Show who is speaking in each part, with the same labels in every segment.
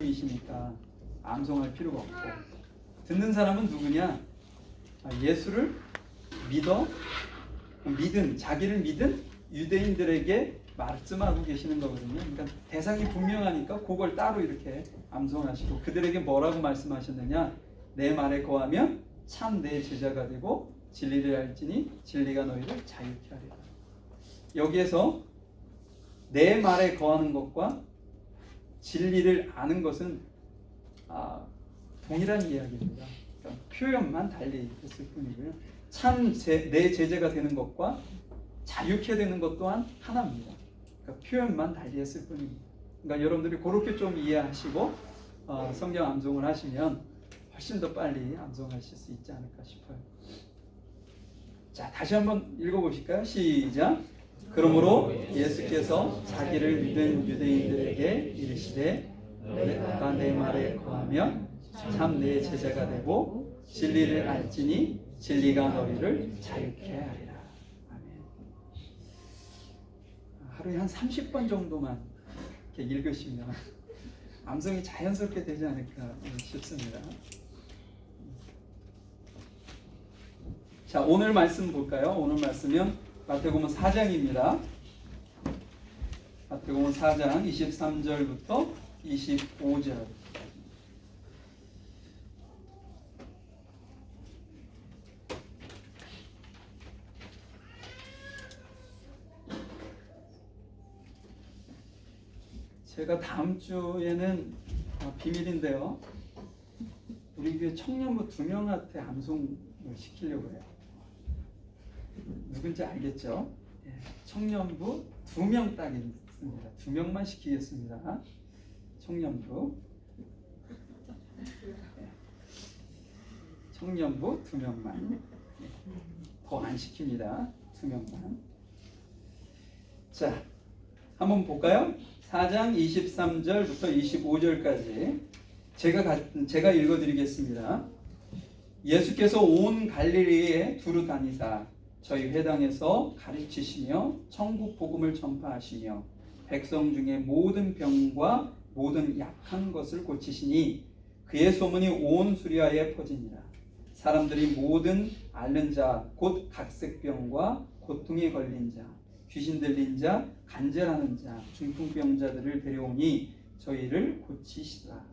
Speaker 1: 분이시니까 암송할 필요가 없고, 듣는 사람은 누구냐? 예수를 자기를 믿은 유대인들에게 말씀하고 계시는 거거든요. 그러니까 대상이 분명하니까 그걸 따로 이렇게 암송하시고, 그들에게 뭐라고 말씀하셨느냐? 내 말에 거하면 참 내 제자가 되고 진리를 알지니 진리가 너희를 자유케 하리라. 여기에서 내 말에 거하는 것과 진리를 아는 것은 동일한 이야기입니다. 그러니까 표현만 달리 했을 뿐이고요. 내 제자가 되는 것과 자유케 되는 것 또한 하나입니다. 그러니까 표현만 달리 했을 뿐입니다. 그러니까 여러분들이 그렇게 좀 이해하시고 성경 암송을 하시면 훨씬 더 빨리 암송하실 수 있지 않을까 싶어요. 자, 다시 한번 읽어보실까요? 시작. 그러므로 예수께서 자기를 믿은 유대인들에게 이르시되 너희가 내 말에 거하면 참 내 제자가 되고 진리를 알지니 진리가 너희를 자유케 하리라. 아멘. 하루에 한 30번 정도만 이렇게 읽으시면 암송이 자연스럽게 되지 않을까 싶습니다. 자, 오늘 말씀 볼까요? 오늘 말씀은 마태복음 4장입니다. 마태복음 4장 23절부터 25절. 제가 다음 주에는 비밀인데요, 우리 교회 청년부 2명한테 암송을 시키려고 해요. 누군지 알겠죠? 청년부 2명 딱 있습니다. 2명만 시키겠습니다. 청년부 2명만. 더 안 시킵니다. 2명만. 자, 한번 볼까요? 4장 23절부터 25절까지 제가 읽어드리겠습니다. 예수께서 온 갈릴리에 두루 다니사 저희 회당에서 가르치시며 천국 복음을 전파하시며 백성 중에 모든 병과 모든 약한 것을 고치시니 그의 소문이 온 수리아에 퍼지니라. 사람들이 모든 앓는 자 곧 각색병과 고통에 걸린 자 귀신 들린 자 간절하는 자 중풍병자들을 데려오니 저희를 고치시더라.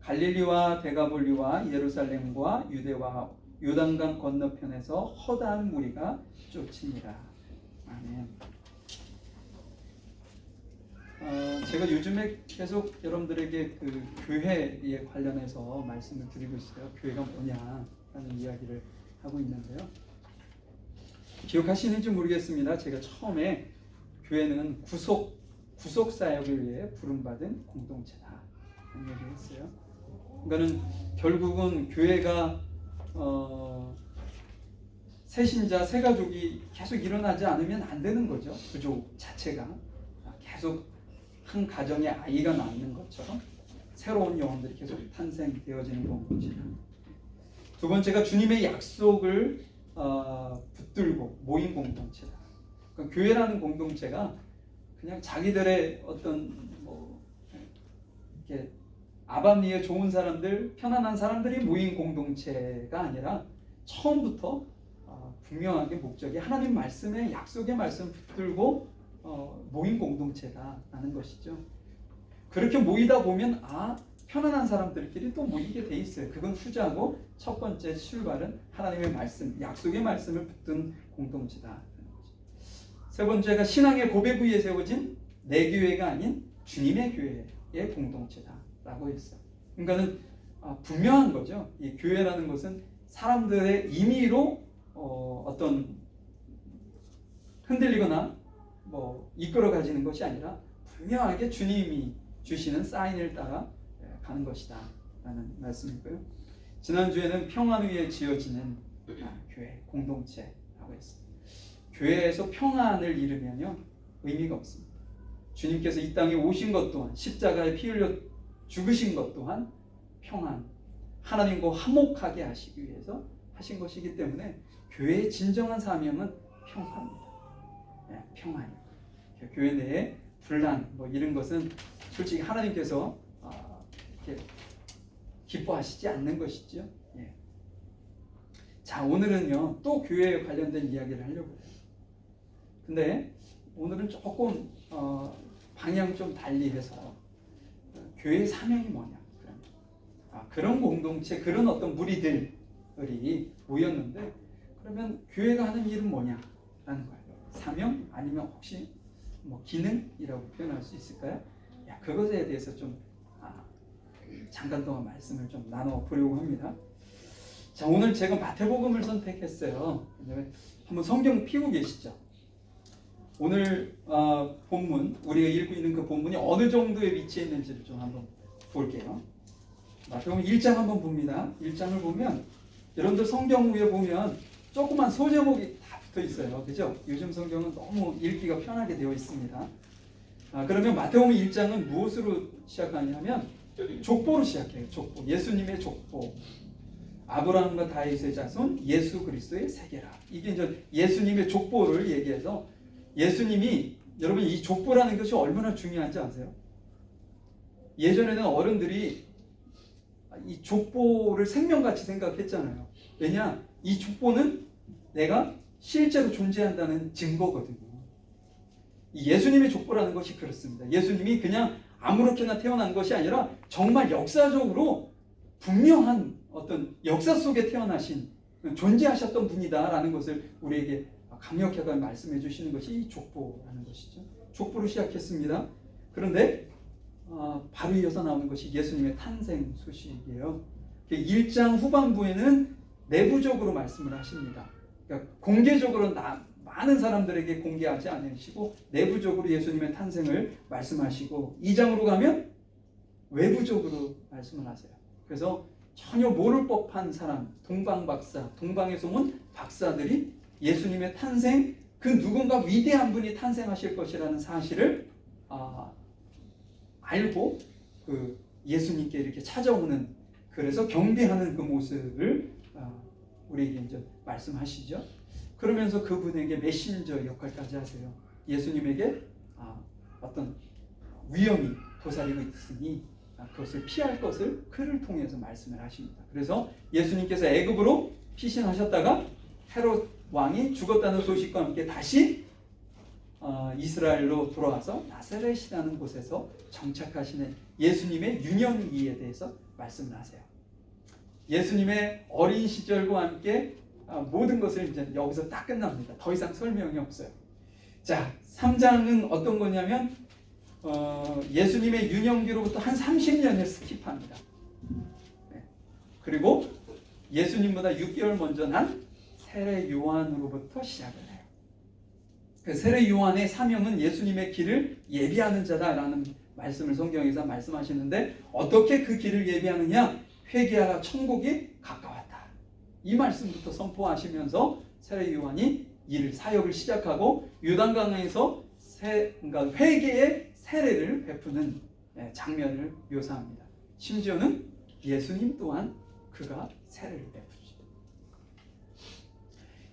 Speaker 1: 갈릴리와 데가볼리와 예루살렘과 유대와 요단강 건너편에서 허다한 무리가 쫓으니라. 아멘. 제가 요즘에 계속 여러분들에게 그 교회에 관련해서 말씀을 드리고 있어요. 교회가 뭐냐라는 이야기를 하고 있는데요. 기억하시는지 모르겠습니다. 제가 처음에 교회는 구속 사역을 위해 부름받은 공동체다 라는 얘기를 했어요. 그러니까는 결국은 교회가 새신자 새가족이 계속 일어나지 않으면 안 되는 거죠. 구조 자체가 계속 한 가정에 아이가 낳는 것처럼 새로운 영혼들이 계속 탄생되어지는 공동체다. 두 번째가 주님의 약속을 붙들고 모인 공동체다. 그러니까 교회라는 공동체가 그냥 자기들의 어떤 이렇게 아밤리에 좋은 사람들, 편안한 사람들이 모인 공동체가 아니라 처음부터 분명하게 목적이 하나님 말씀의 약속의 말씀 붙들고 모인 공동체다라는 것이죠. 그렇게 모이다 보면 편안한 사람들끼리 또 모이게 돼 있어요. 그건 후자고 첫 번째 출발은 하나님의 말씀, 약속의 말씀을 붙든 공동체다. 세 번째가 신앙의 고백 위에 세워진 내 교회가 아닌 주님의 교회의 공동체다라고 했어요. 그러니까는 분명한 거죠. 이 교회라는 것은 사람들의 임의로 어떤 흔들리거나 이끌어 가지는 것이 아니라 분명하게 주님이 주시는 사인을 따라 가는 것이다 라는 말씀이고요. 지난주에는 평안 위에 지어지는 교회 공동체라고 했습니다. 교회에서 평안을 잃으면요 의미가 없습니다. 주님께서 이 땅에 오신 것 또한 십자가에 피 흘려 죽으신 것 또한 평안, 하나님과 화목하게 하시기 위해서 하신 것이기 때문에 교회의 진정한 사명은 평화입니다. 평안이요. 교회 내에 분란 이런 것은 솔직히 하나님께서 이렇게 기뻐하시지 않는 것이죠. 예. 자, 오늘은요 또 교회에 관련된 이야기를 하려고 해요. 근데 오늘은 조금 방향 좀 달리해서 교회의 사명이 뭐냐, 그런 공동체, 그런 어떤 무리들이 모였는데 그러면 교회가 하는 일은 뭐냐라는 거예요. 사명 아니면 혹시 뭐 기능이라고 표현할 수 있을까요? 그것에 대해서 좀 잠깐 동안 말씀을 좀 나눠보려고 합니다. 자, 오늘 제가 마태복음을 선택했어요. 한번 성경 피고 계시죠? 오늘 본문, 우리가 읽고 있는 그 본문이 어느 정도에 위치해 있는지를 좀 한번 볼게요. 마태복음 1장 한번 봅니다. 1장을 보면 여러분들 성경 위에 보면 조그만 소제목이 다 붙어 있어요. 그죠? 요즘 성경은 너무 읽기가 편하게 되어 있습니다. 그러면 마태복음 1장은 무엇으로 시작하냐면 족보로 시작해요. 족보. 예수님의 족보. 아브라함과 다윗의 자손 예수 그리스도의 세계라. 이게 이제 예수님의 족보를 얘기해서 예수님이, 여러분 이 족보라는 것이 얼마나 중요한지 아세요? 예전에는 어른들이 이 족보를 생명같이 생각했잖아요. 왜냐? 이 족보는 내가 실제로 존재한다는 증거거든요. 이 예수님의 족보라는 것이 그렇습니다. 예수님이 그냥 아무렇게나 태어난 것이 아니라 정말 역사적으로 분명한 어떤 역사 속에 태어나신 존재하셨던 분이다라는 것을 우리에게 강력하게 말씀해 주시는 것이 이 족보라는 것이죠. 족보로 시작했습니다. 그런데 바로 이어서 나오는 것이 예수님의 탄생 소식이에요. 1장 후반부에는 내부적으로 말씀을 하십니다. 그러니까 공개적으로 많은 사람들에게 공개하지 않으시고 내부적으로 예수님의 탄생을 말씀하시고 2장으로 가면 외부적으로 말씀을 하세요. 그래서 전혀 모를 법한 사람, 동방박사, 동방에서 온 박사들이 예수님의 탄생, 그 누군가 위대한 분이 탄생하실 것이라는 사실을 알고 그 예수님께 이렇게 찾아오는, 그래서 경배하는 그 모습을 우리에게 이제 말씀하시죠. 그러면서 그분에게 메신저 역할까지 하세요. 예수님에게 어떤 위험이 도사리고 있으니 그것을 피할 것을 그를 통해서 말씀을 하십니다. 그래서 예수님께서 애굽으로 피신하셨다가 헤롯 왕이 죽었다는 소식과 함께 다시 이스라엘로 돌아와서 나사렛이라는 곳에서 정착하시는 예수님의 유년기에 대해서 말씀을 하세요. 예수님의 어린 시절과 함께 모든 것을 이제 여기서 딱 끝납니다. 더 이상 설명이 없어요. 자, 3장은 어떤 거냐면 예수님의 유년기로부터 한 30년을 스킵합니다. 네. 그리고 예수님보다 6개월 먼저 난 세례 요한으로부터 시작을 해요. 그 세례 요한의 사명은 예수님의 길을 예비하는 자다라는 말씀을 성경에서 말씀하시는데, 어떻게 그 길을 예비하느냐? 회개하라, 천국이 가까웠다. 이 말씀부터 선포하시면서 세례 요한이 사역을 시작하고 요단강에서 그러니까 회개의 세례를 베푸는 장면을 묘사합니다. 심지어는 예수님 또한 그가 세례를 베푸죠.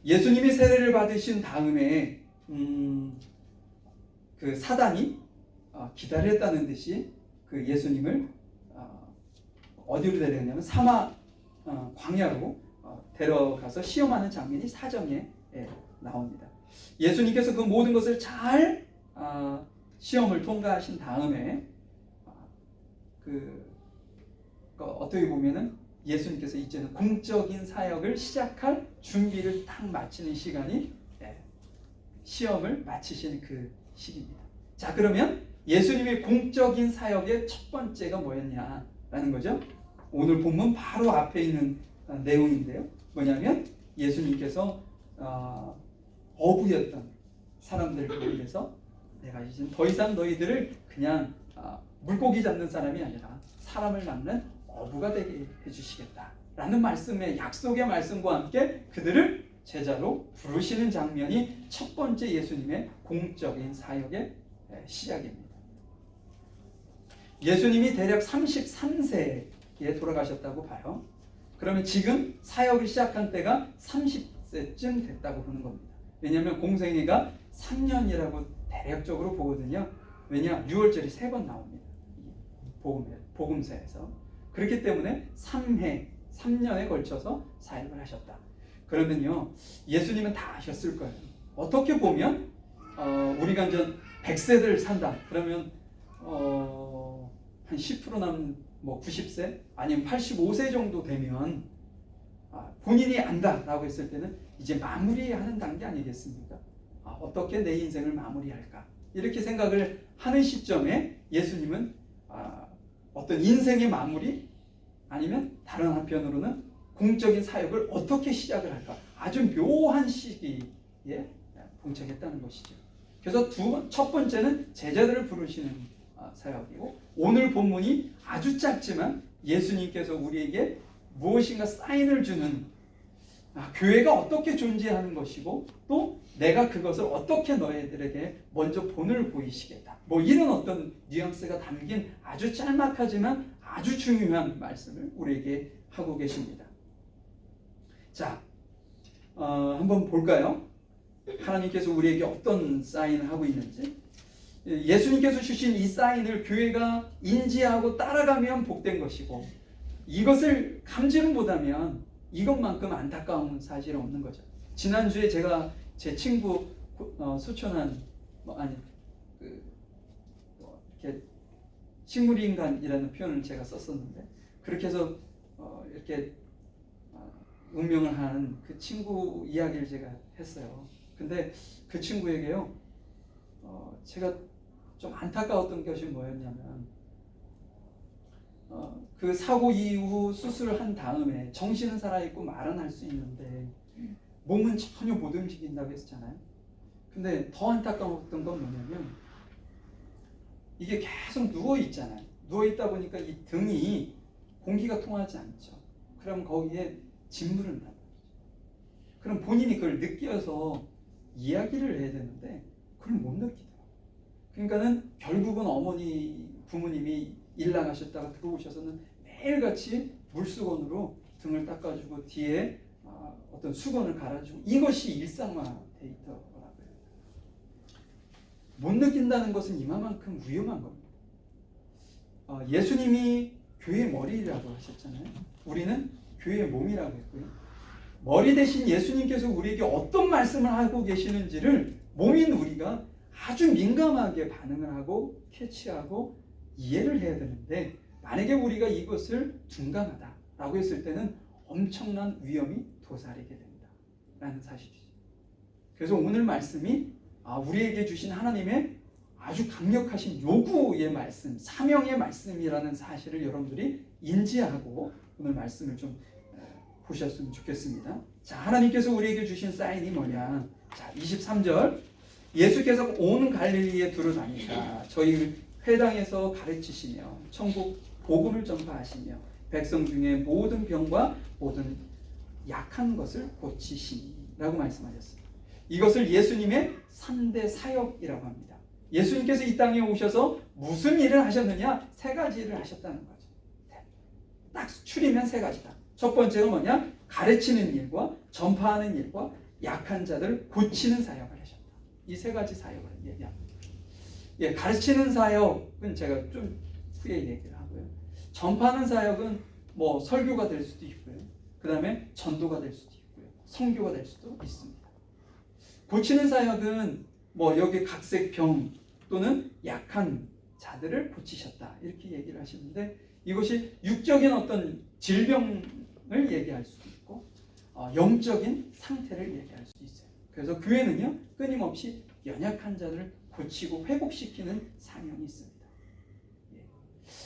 Speaker 1: 예수님이 세례를 받으신 다음에 그 사단이 기다렸다는 듯이 그 예수님을 어디로 데려가냐면 사막 광야로 데려가서 시험하는 장면이 사정에 나옵니다. 예수님께서 그 모든 것을 잘 시험을 통과하신 다음에 어떻게 보면은 예수님께서 이제는 공적인 사역을 시작할 준비를 딱 마치는 시간이 시험을 마치시는 그 시기입니다. 자, 그러면 예수님의 공적인 사역의 첫 번째가 뭐였냐라는 거죠. 오늘 본문 바로 앞에 있는 내용인데요. 뭐냐면 예수님께서 어부였던 사람들을 위해서 내가 이제 더 이상 너희들을 그냥 물고기 잡는 사람이 아니라 사람을 낚는 어부가 되게 해주시겠다라는 말씀의 약속의 말씀과 함께 그들을 제자로 부르시는 장면이 첫 번째 예수님의 공적인 사역의 시작입니다. 예수님이 대략 33세에 돌아가셨다고 봐요. 그러면 지금 사역을 시작한 때가 30세쯤 됐다고 보는 겁니다. 왜냐하면 공생애가 3년이라고 대략적으로 보거든요. 왜냐? 6월절이 3번 나옵니다. 복음서에서. 그렇기 때문에 3년에 걸쳐서 사역을 하셨다. 그러면요, 예수님은 다 아셨을 거예요. 어떻게 보면 우리가 이제 100세를 산다. 그러면 한 10% 남은 뭐 90세 아니면 85세 정도 되면 본인이 안다라고 했을 때는 이제 마무리하는 단계 아니겠습니까? 어떻게 내 인생을 마무리할까? 이렇게 생각을 하는 시점에 예수님은 어떤 인생의 마무리 아니면 다른 한편으로는 공적인 사역을 어떻게 시작을 할까? 아주 묘한 시기에 봉착했다는 것이죠. 그래서 첫 번째는 제자들을 부르시는 사역이고, 오늘 본문이 아주 짧지만 예수님께서 우리에게 무엇인가 사인을 주는 교회가 어떻게 존재하는 것이고, 또 내가 그것을 어떻게 너희들에게 먼저 본을 보이시겠다. 뭐 이런 어떤 뉘앙스가 담긴 아주 짤막하지만 아주 중요한 말씀을 우리에게 하고 계십니다. 자, 한번 볼까요? 하나님께서 우리에게 어떤 사인을 하고 있는지. 예수님께서 주신 이 사인을 교회가 인지하고 따라가면 복된 것이고, 이것을 감지를 못하면 이것만큼 안타까운 사실은 없는 거죠. 지난주에 제가 제 친구 소천한 이렇게 식물인간이라는 표현을 제가 썼었는데, 그렇게 해서 이렇게 운명을 하는 그 친구 이야기를 제가 했어요. 근데 그 친구에게요, 제가 좀 안타까웠던 것이 뭐였냐면, 그 사고 이후 수술을 한 다음에 정신은 살아있고 말은 할 수 있는데 몸은 전혀 못 움직인다고 했잖아요. 근데 더 안타까웠던 건 뭐냐면, 이게 계속 누워있잖아요. 누워있다 보니까 이 등이 공기가 통하지 않죠. 그럼 거기에 진물을 나요. 그럼 본인이 그걸 느껴서 이야기를 해야 되는데 그걸 못 느끼더라고요. 그러니까는 결국은 부모님이 일 나가셨다가 들어오셔서는 매일같이 물수건으로 등을 닦아주고 뒤에 어떤 수건을 갈아주고, 이것이 일상화돼 있더라고요. 못 느낀다는 것은 이만큼 위험한 겁니다. 예수님이 교회의 머리라고 하셨잖아요. 우리는 교회의 몸이라고 했고요. 머리 대신 예수님께서 우리에게 어떤 말씀을 하고 계시는지를 몸인 우리가 아주 민감하게 반응을 하고 캐치하고 이해를 해야 되는데, 만약에 우리가 이것을 둔감하다라고 했을 때는 엄청난 위험이 도사리게 된다 라는 사실이죠. 그래서 오늘 말씀이 우리에게 주신 하나님의 아주 강력하신 요구의 말씀, 사명의 말씀이라는 사실을 여러분들이 인지하고 오늘 말씀을 좀 보셨으면 좋겠습니다. 자, 하나님께서 우리에게 주신 사인이 뭐냐? 자, 23절. 예수께서 온 갈릴리에 두루 다니사 저희 회당에서 가르치시며 천국 복음을 전파하시며 백성 중에 모든 병과 모든 약한 것을 고치시니라고 말씀하셨습니다. 이것을 예수님의 3대 사역이라고 합니다. 예수님께서 이 땅에 오셔서 무슨 일을 하셨느냐? 3가지 일을 하셨다는 거죠. 딱 추리면 3가지다. 첫 번째가 뭐냐? 가르치는 일과 전파하는 일과 약한 자들 고치는 사역을 하셨다. 이 3가지 사역을 얘기합니다. 가르치는 사역은 제가 좀 후에 얘기를 하고요. 전파하는 사역은 뭐 설교가 될 수도 있고요. 그 다음에 전도가 될 수도 있고요. 선교가 될 수도 있습니다. 고치는 사역은 뭐 여기 각색 병 또는 약한 자들을 고치셨다 이렇게 얘기를 하시는데, 이것이 육적인 어떤 질병을 얘기할 수도 있고 영적인 상태를 얘기할 수도 있어요. 그래서 교회는요, 끊임없이 연약한 자들을 고치고 회복시키는 사명이 있습니다.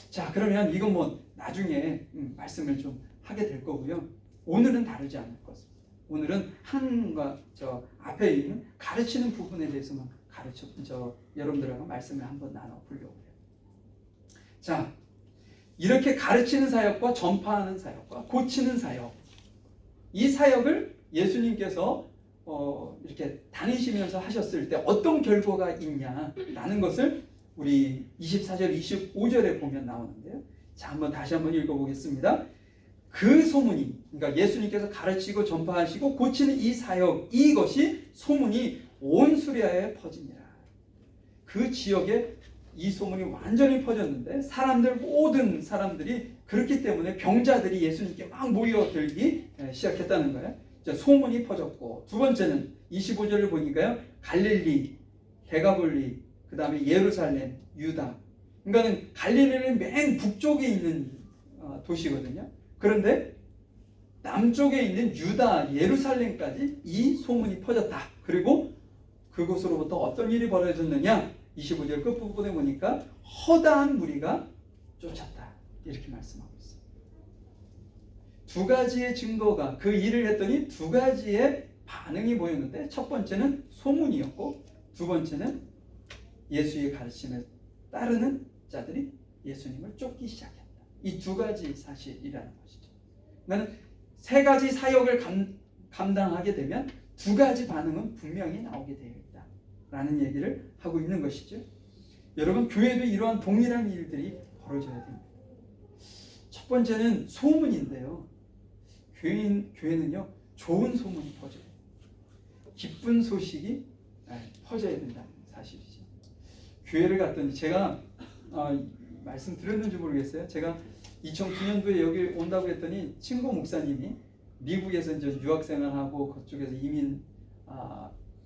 Speaker 1: 자, 그러면 이건 뭐 나중에 말씀을 좀 하게 될 거고요. 오늘은 다르지 않을 것입니다. 오늘은 한과 저 앞에 있는 가르치는 부분에 대해서만 여러분들하고 말씀을 한번 나눠보려고 해요. 자, 이렇게 가르치는 사역과 전파하는 사역과 고치는 사역, 이 사역을 예수님께서 이렇게 다니시면서 하셨을 때 어떤 결과가 있냐라는 것을 우리 24절, 25절에 보면 나오는데요. 자, 다시 한번 읽어보겠습니다. 그 소문이, 그러니까 예수님께서 가르치고 전파하시고 고치는 이 사역, 이것이 소문이 온 수리아에 퍼지니라. 그 지역에 이 소문이 완전히 퍼졌는데 모든 사람들이 그렇기 때문에 병자들이 예수님께 막 모여들기 시작했다는 거예요. 자, 소문이 퍼졌고, 두 번째는 25절을 보니까요, 갈릴리, 데가볼리, 그 다음에 예루살렘, 유다. 그러니까는 갈릴리는 맨 북쪽에 있는 도시거든요. 그런데 남쪽에 있는 유다, 예루살렘까지 이 소문이 퍼졌다. 그리고 그곳으로부터 어떤 일이 벌어졌느냐? 25절 끝부분에 보니까 허다한 무리가 쫓았다. 이렇게 말씀하고 있어요. 두 가지의 증거가, 그 일을 했더니 두 가지의 반응이 보였는데, 첫 번째는 소문이었고, 두 번째는 예수의 가르침에 따르는 자들이 예수님을 쫓기 시작했다. 이 두 가지 사실이라는 것이죠. 그러니까 세 가지 사역을 감당하게 되면 두 가지 반응은 분명히 나오게 되어 있다라는 얘기를 하고 있는 것이죠. 여러분, 교회도 이러한 동일한 일들이 벌어져야 됩니다. 첫 번째는 소문인데요. 교회는요, 좋은 소문이 퍼져요. 기쁜 소식이 퍼져야 된다는 사실이죠. 교회를 갔더니 제가 말씀드렸는지 모르겠어요. 제가 2009년도에 여기 온다고 했더니 친구 목사님이 미국에서 이제 유학생활하고 그쪽에서 이민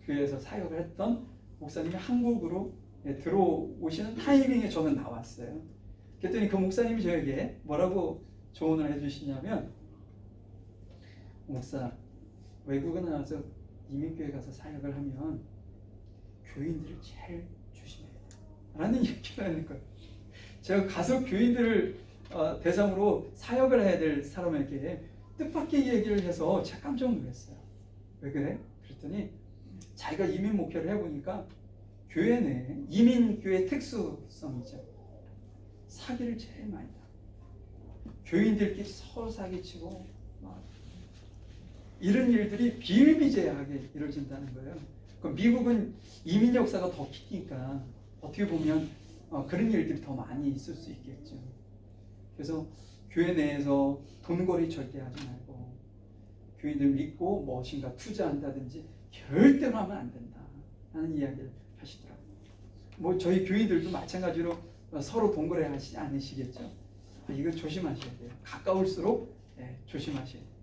Speaker 1: 교회에서 사역을 했던 목사님이 한국으로 들어오시는 타이밍에 저는 나왔어요. 그랬더니 그 목사님이 저에게 뭐라고 조언을 해주시냐면, 목사, 외국에 나와서 이민교회 가서 사역을 하면 교인들을 제일 조심해야 돼 라는 얘기를 하는 거예요. 제가 가서 교인들을 대상으로 사역을 해야 될 사람에게 뜻밖의 얘기를 해서 제가 깜짝 놀랐어요. 왜 그래? 그랬더니 자기가 이민 목회를 해보니까 교회 내 이민교회 특수성이죠. 사기를 제일 많이 다. 교인들끼리 서로 사기치고 이런 일들이 비일비재하게 이루어진다는 거예요. 미국은 이민 역사가 더 기니까 어떻게 보면 그런 일들이 더 많이 있을 수 있겠죠. 그래서 교회 내에서 돈거리 절대 하지 말고, 교인들 믿고 무엇인가 투자한다든지 절대로 하면 안 된다 하는 이야기를 하시더라고요. 뭐 저희 교인들도 마찬가지로 서로 돈거래 하시지 않으시겠죠. 이거 조심하셔야 돼요. 가까울수록 조심하셔야 돼요.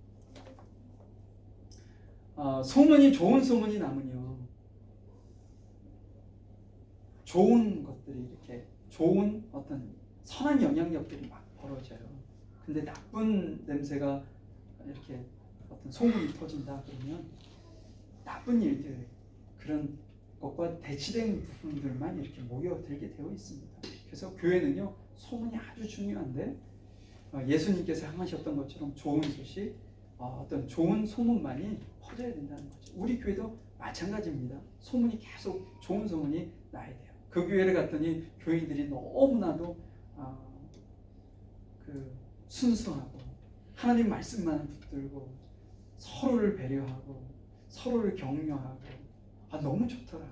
Speaker 1: 소문이, 좋은 소문이 나면요, 좋은 것들이 이렇게 좋은 어떤 선한 영향력들이 막 벌어져요. 근데 나쁜 냄새가 이렇게 어떤 소문이 터진다 그러면 나쁜 일들, 그런 것과 대치된 부분들만 이렇게 모여들게 되어 있습니다. 그래서 교회는요, 소문이 아주 중요한데, 예수님께서 향하셨던 것처럼 좋은 소식, 어떤 좋은 소문만이 퍼져야 된다는 거죠. 우리 교회도 마찬가지입니다. 소문이 계속, 좋은 소문이 나야 돼요. 그 교회를 갔더니 교인들이 너무나도 순수하고 하나님 말씀만 붙들고 서로를 배려하고 서로를 격려하고 너무 좋더라.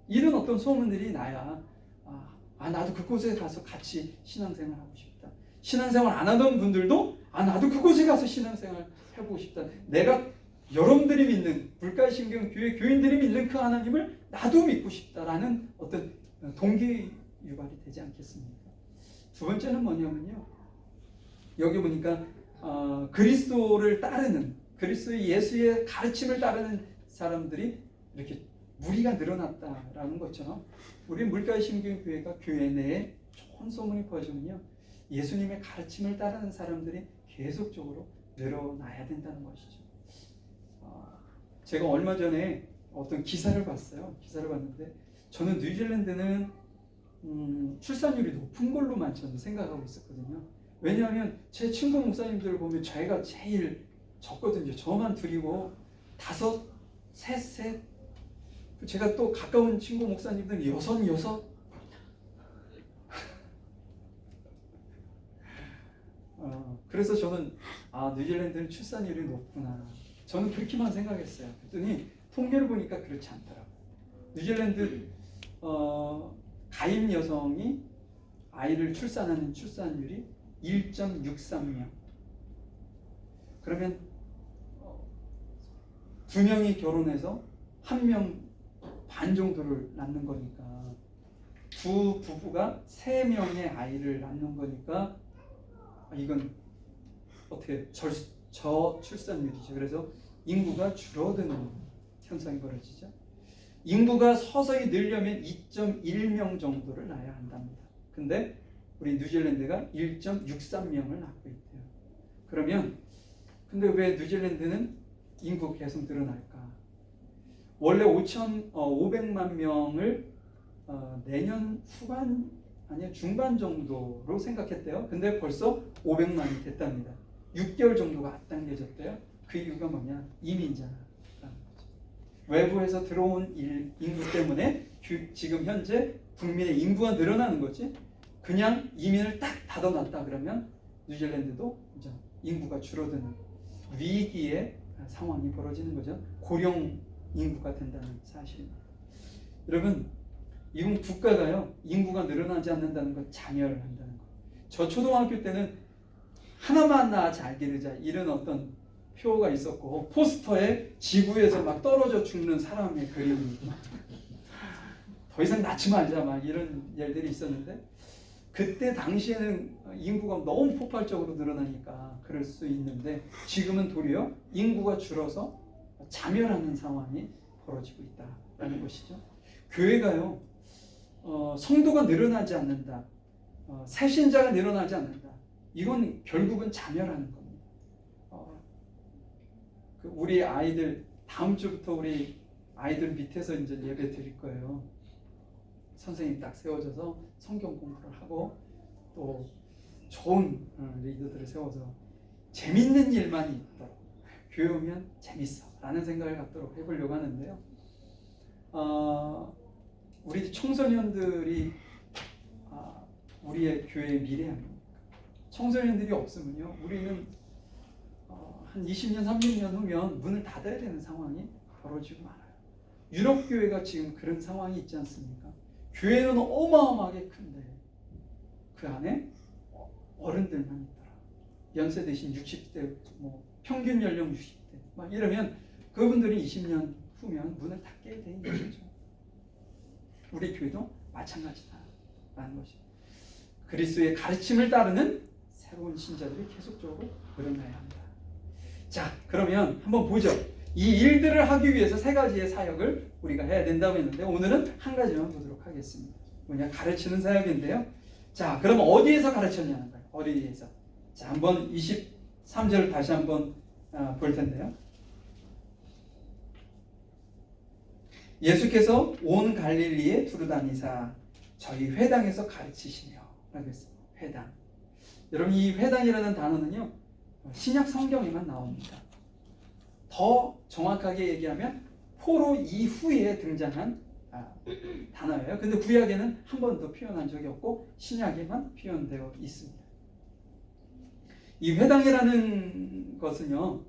Speaker 1: 이런 어떤 소문들이 나야 나도 그곳에 가서 같이 신앙생활 하고 싶다. 신앙생활 안 하던 분들도 나도 그곳에 가서 신앙생활 해보고 싶다. 내가 여러분들이 믿는 물가신경교회 교인들이 믿는 그 하나님을 나도 믿고 싶다라는 어떤 동기 유발이 되지 않겠습니까? 두 번째는 뭐냐면요, 여기 보니까 그리스도를 따르는, 그리스도의 예수의 가르침을 따르는 사람들이 이렇게 무리가 늘어났다라는 것처럼 우리 물가의 신경교회가 교회 내에 좋은 소문이 퍼지면요, 예수님의 가르침을 따르는 사람들이 계속적으로 늘어나야 된다는 것이죠. 제가 얼마 전에 어떤 기사를 봤어요. 기사를 봤는데 저는 뉴질랜드는 출산율이 높은 걸로만 저는 생각하고 있었거든요. 왜냐하면 제 친구 목사님들을 보면 저희가 제일 적거든요. 저만 둘이고 다섯, 셋. 제가 또 가까운 친구 목사님들은 여섯. 그래서 저는 뉴질랜드는 출산율이 높구나. 저는 그렇게만 생각했어요. 그랬더니 통계를 보니까 그렇지 않더라고요. 뉴질랜드 가임 여성이 아이를 출산하는 출산율이 1.63명. 그러면 2명이 결혼해서 1명 반 정도를 낳는 거니까 두 부부가 3명의 아이를 낳는 거니까 이건 어떻게 저출산율이죠. 그래서 인구가 줄어드는 현상이 벌어지죠. 인구가 서서히 늘려면 2.1명 정도를 낳아야 한답니다. 근데 우리 뉴질랜드가 1.63명을 낳고 있대요. 그러면 근데 왜 뉴질랜드는 인구 계속 늘어날까? 원래 500만 명을 내년 후반 아니요 중반 정도로 생각했대요. 근데 벌써 500만이 됐답니다. 6개월 정도가 앞당겨졌대요. 그 이유가 뭐냐? 이민자라는 거죠. 외부에서 들어온 인구 때문에 지금 현재 국민의 인구가 늘어나는 거지. 그냥 이민을 딱 닫아놨다 그러면 뉴질랜드도 이제 인구가 줄어드는 위기의 상황이 벌어지는 거죠. 고령 인구가 된다는 사실입니다. 여러분, 이건 국가가요 인구가 늘어나지 않는다는 걸 자멸을 한다는 거. 저 초등학교 때는 하나만 낳아 잘 기르자 이런 어떤 표가 있었고 포스터에 지구에서 막 떨어져 죽는 사람의 그림이 더 이상 낳지 말자 막 이런 일들이 있었는데 그때 당시에는 인구가 너무 폭발적으로 늘어나니까 그럴 수 있는데 지금은 도리어 인구가 줄어서 자멸하는 상황이 벌어지고 있다라는 것이죠. 교회가요 성도가 늘어나지 않는다, 새신자가 늘어나지 않는다. 이건 결국은 자멸하는 겁니다. 우리 아이들 다음 주부터 우리 아이들 밑에서 이제 예배 드릴 거예요. 선생님 딱 세워져서 성경 공부를 하고 또 좋은 리더들을 세워서 재밌는 일만 있도록 교회 오면 재밌어 라는 생각을 갖도록 해보려고 하는데요. 우리 청소년들이 우리의 교회의 미래 아닙니까? 청소년들이 없으면요 우리는 한 20년 30년 후면 문을 닫아야 되는 상황이 벌어지고 말아요. 유럽 교회가 지금 그런 상황이 있지 않습니까? 교회는 어마어마하게 큰데 그 안에 어른들만 있더라. 연세 드신 60대 뭐 평균 연령 60대 막 이러면 그분들이 20년 후면 문을 닫게 돼 있는 거죠. 우리 교회도 마찬가지다라는 것이. 그리스도의 가르침을 따르는 새로운 신자들이 계속적으로 늘어나야 합니다. 자, 그러면 한번 보죠. 이 일들을 하기 위해서 3가지의 사역을 우리가 해야 된다고 했는데 오늘은 한 가지만 보도록 하겠습니다. 뭐냐? 가르치는 사역인데요. 자, 그럼 어디에서 가르쳤냐는 거예요. 어디에서? 자, 한번 23절 다시 한번 볼 텐데요. 예수께서 온 갈릴리에 두루다니사 저희 회당에서 가르치시며 라고 했어요. 회당. 여러분 이 회당이라는 단어는요 신약 성경에만 나옵니다. 더 정확하게 얘기하면 포로 이후에 등장한 단어예요. 근데 구약에는 한 번도 표현한 적이 없고 신약에만 표현되어 있습니다. 이 회당이라는 것은요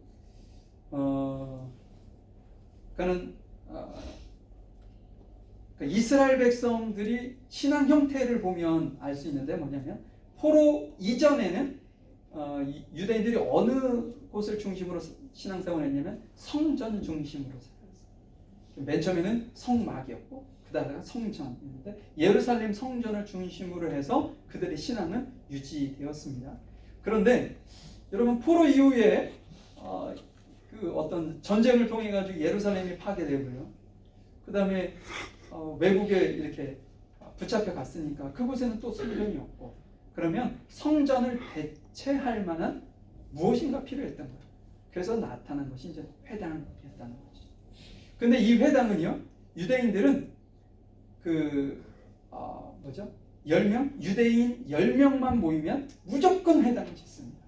Speaker 1: 그러니까 이스라엘 백성들이 신앙 형태를 보면 알 수 있는데 뭐냐면 포로 이전에는 유대인들이 어느 곳을 중심으로 신앙생활을 했냐면 성전 중심으로 살았어요. 맨 처음에는 성막이었고 그 다음에 성전이었는데 예루살렘 성전을 중심으로 해서 그들의 신앙은 유지되었습니다. 그런데 여러분 포로 이후에 그 어떤 전쟁을 통해 가지고 예루살렘이 파괴되고요. 그 다음에 외국에 이렇게 붙잡혀 갔으니까 그곳에는 또 성전이 없고 그러면 성전을 대체할 만한 무엇인가 필요했던 거예요. 그래서 나타난 것이 이제 회당이었다는 거죠. 근데 이 회당은요 유대인들은 뭐죠? 10명? 유대인 10명만 모이면 무조건 회당을 짓습니다.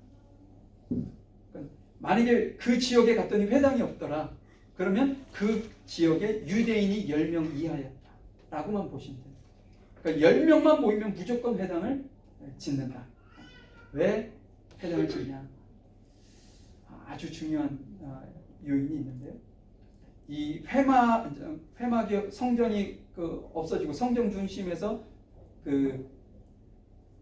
Speaker 1: 그러니까 만약에 그 지역에 갔더니 회당이 없더라 그러면 그 지역에 유대인이 10명 이하였다 라고만 보시면 돼요. 그러니까 10명만 모이면 무조건 회당을 짓는다. 왜 회당을 짓냐? 아주 중요한 요인이 있는데요. 이 회막의 성전이 없어지고 성전 중심에서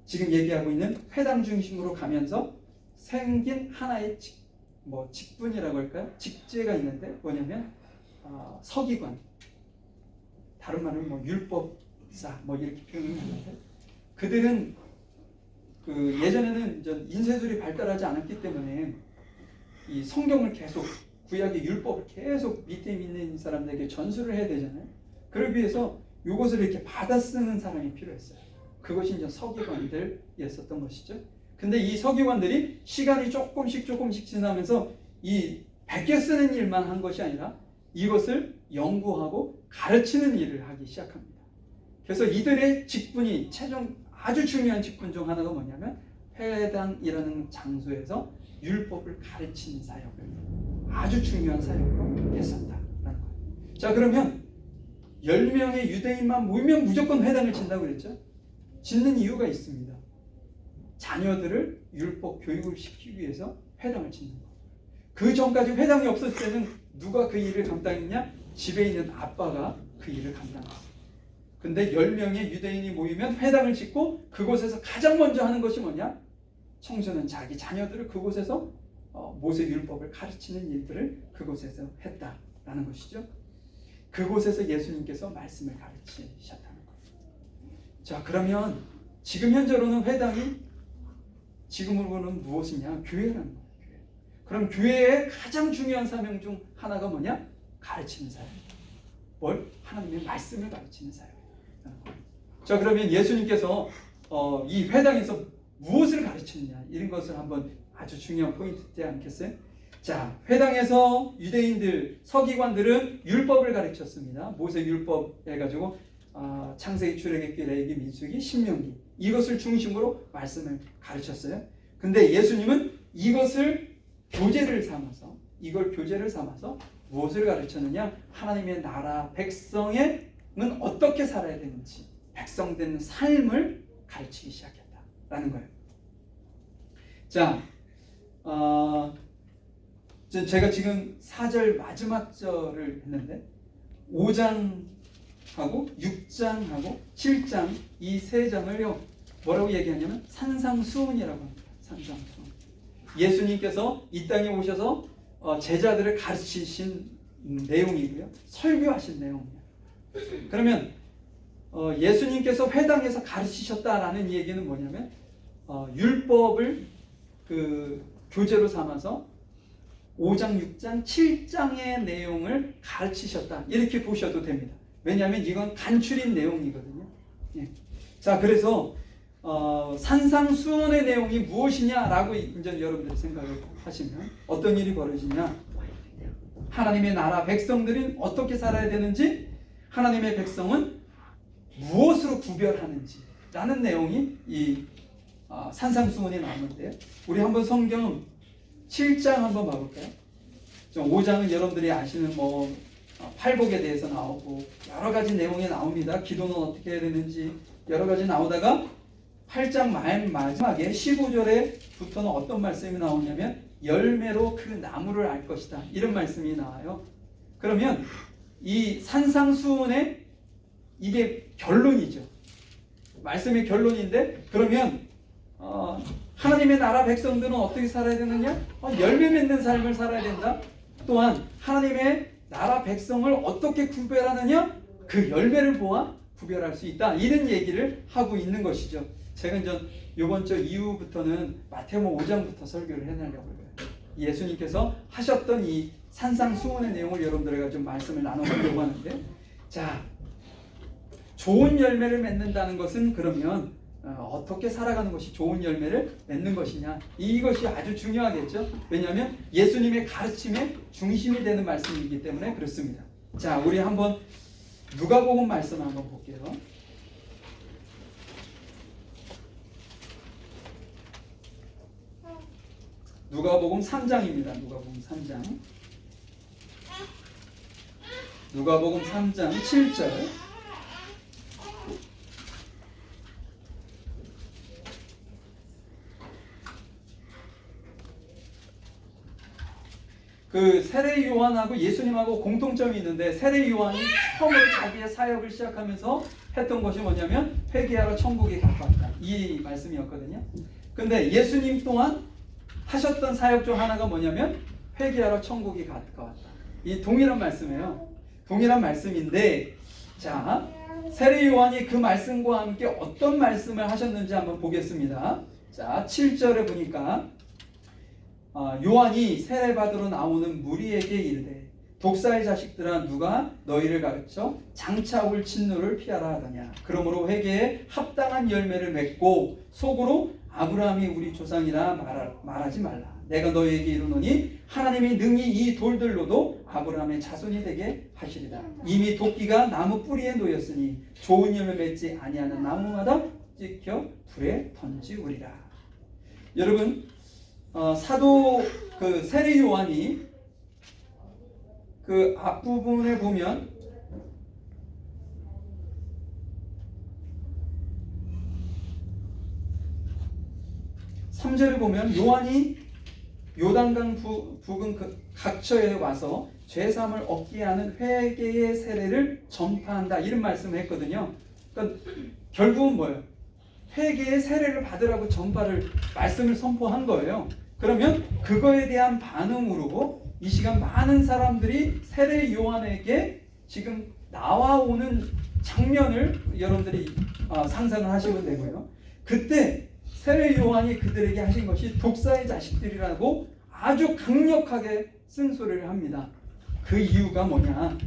Speaker 1: 지금 얘기하고 있는 회당 중심으로 가면서 생긴 하나의 직분이라고 할까요? 직제가 있는데 뭐냐면 서기관, 다른 말은 율법 박사 뭐 이렇게 표현을 하는데, 그들은 그 예전에는 이제 인쇄술이 발달하지 않았기 때문에 이 성경을 계속, 구약의 율법을 계속 밑에 있는 사람들에게 전수를 해야 되잖아요. 그러기 위해서 이것을 이렇게 받아 쓰는 사람이 필요했어요. 그것이 이제 서기관들이었었던 것이죠. 근데 이 서기관들이 시간이 조금씩 지나면서 이 베껴 쓰는 일만 한 것이 아니라 이것을 연구하고 가르치는 일을 하기 시작합니다. 그래서 이들의 직분이 아주 중요한 직분 중 하나가 뭐냐면 회당이라는 장소에서 율법을 가르치는 사역을 아주 중요한 사역으로 했었다라는 거예요. 자, 그러면 10명의 유대인만 모이면 무조건 회당을 친다고 그랬죠? 짓는 이유가 있습니다. 자녀들을 율법 교육을 시키기 위해서 회당을 짓는 거예요. 그 전까지 회당이 없었을 때는 누가 그 일을 감당했냐? 집에 있는 아빠가 그 일을 감당했어요. 근데 10명의 유대인이 모이면 회당을 짓고 그곳에서 가장 먼저 하는 것이 뭐냐? 청소년 자기 자녀들을 그곳에서 모세 율법을 가르치는 일들을 그곳에서 했다라는 것이죠. 그곳에서 예수님께서 말씀을 가르치셨다는 거예요. 자, 그러면 지금 현재로는 회당이 지금으로는 무엇이냐? 교회라는 거예요. 교회. 그럼 교회의 가장 중요한 사명 중 하나가 뭐냐? 가르치는 사역. 뭘? 하나님의 말씀을 가르치는 사역. 자, 그러면 예수님께서 이 회당에서 무엇을 가르쳤느냐, 이런 것을 한번 아주 중요한 포인트지 않겠어요? 자, 회당에서 유대인들, 서기관들은 율법을 가르쳤습니다. 모세 율법 해가지고 창세기, 출애굽기, 레위기, 민수기, 신명기, 이것을 중심으로 말씀을 가르쳤어요. 근데 예수님은 이걸 교재를 삼아서 무엇을 가르쳤느냐? 하나님의 나라 백성은 어떻게 살아야 되는지, 백성된 삶을 가르치기 시작했다라는 거예요. 자, 제가 지금 4절 마지막 절을 했는데 5장하고 6장하고 7장 이 세 장을요 뭐라고 얘기하냐면 산상수훈이라고 합니다. 산상수훈. 예수님께서 이 땅에 오셔서 제자들을 가르치신 내용이고요, 설교하신 내용이에요. 그러면 예수님께서 회당에서 가르치셨다라는 얘기는 뭐냐면 율법을 그 교재로 삼아서 5장, 6장, 7장의 내용을 가르치셨다, 이렇게 보셔도 됩니다. 왜냐하면 이건 간추린 내용이거든요. 예. 자, 그래서 산상수훈의 내용이 무엇이냐라고 이제 여러분들이 생각을 하시면 어떤 일이 벌어지냐? 하나님의 나라 백성들은 어떻게 살아야 되는지, 하나님의 백성은 무엇으로 구별하는지 라는 내용이 이 산상수훈에 나오는데요. 우리 한번 성경 7장 한번 봐볼까요? 5장은 여러분들이 아시는 팔복에 대해서 나오고 여러 가지 내용이 나옵니다. 기도는 어떻게 해야 되는지 여러 가지 나오다가 8장 마지막에 15절에부터는 어떤 말씀이 나오냐면 열매로 그 나무를 알 것이다, 이런 말씀이 나와요. 그러면 이 산상수훈의 이게 결론이죠. 말씀의 결론인데, 그러면 하나님의 나라 백성들은 어떻게 살아야 되느냐? 열매 맺는 삶을 살아야 된다. 또한 하나님의 나라 백성을 어떻게 구별하느냐? 그 열매를 보아 구별할 수 있다, 이런 얘기를 하고 있는 것이죠. 제가 이제 이번 주 이후부터는 마태복음 5장부터 설교를 해내려고 해요. 예수님께서 하셨던 이 산상수훈의 내용을 여러분들과 좀 말씀을 나눠보려고 하는데, 자, 좋은 열매를 맺는다는 것은 그러면 어떻게 살아가는 것이 좋은 열매를 맺는 것이냐, 이것이 아주 중요하겠죠. 왜냐하면 예수님의 가르침의 중심이 되는 말씀이기 때문에 그렇습니다. 자, 우리 한번 누가복음 말씀 한번 볼게요. 누가복음 3장입니다. 누가복음 3장 7절. 그 세례 요한하고 예수님하고 공통점이 있는데, 세례 요한이 처음으로 자기의 사역을 시작하면서 했던 것이 뭐냐면 회개하러 천국에 가까웠다, 이 말씀이었거든요. 근데 예수님 또한 하셨던 사역 중 하나가 뭐냐면 회개하러 천국이 가까웠다, 이 동일한 말씀이에요. 동일한 말씀인데, 자, 세례 요한이 그 말씀과 함께 어떤 말씀을 하셨는지 한번 보겠습니다. 자, 7절에 보니까 요한이 세례받으러 나오는 무리에게 이르되 독사의 자식들아 누가 너희를 가르쳐 장차 올 진노를 피하라 하더냐. 그러므로 회개에 합당한 열매를 맺고 속으로 아브라함이 우리 조상이라 말하지 말라. 내가 너희에게 이르노니 하나님이 능히 이 돌들로도 아브라함의 자손이 되게 하시리라. 이미 도끼가 나무 뿌리에 놓였으니 좋은 열매 맺지 아니하는 나무마다 찍혀 불에 던지우리라. 여러분, 사도 그 세례 요한이 그 앞부분에 보면 (3절에) 보면 요한이 요단강 부근 그 각처에 와서 죄사함을 얻게 하는 회개의 세례를 전파한다, 이런 말씀을 했거든요. 그러니까 결국은 뭐예요? 회개의 세례를 받으라고 전파를 말씀을 선포한 거예요. 그러면 그거에 대한 반응으로 이 시간 많은 사람들이 세례 요한에게 지금 나와오는 장면을 여러분들이 상상을 하시면 되고요. 그때 세례 요한이 그들에게 하신 것이 독사의 자식들이라고 아주 강력하게 쓴소리를 합니다. 그 이유가 뭐냐?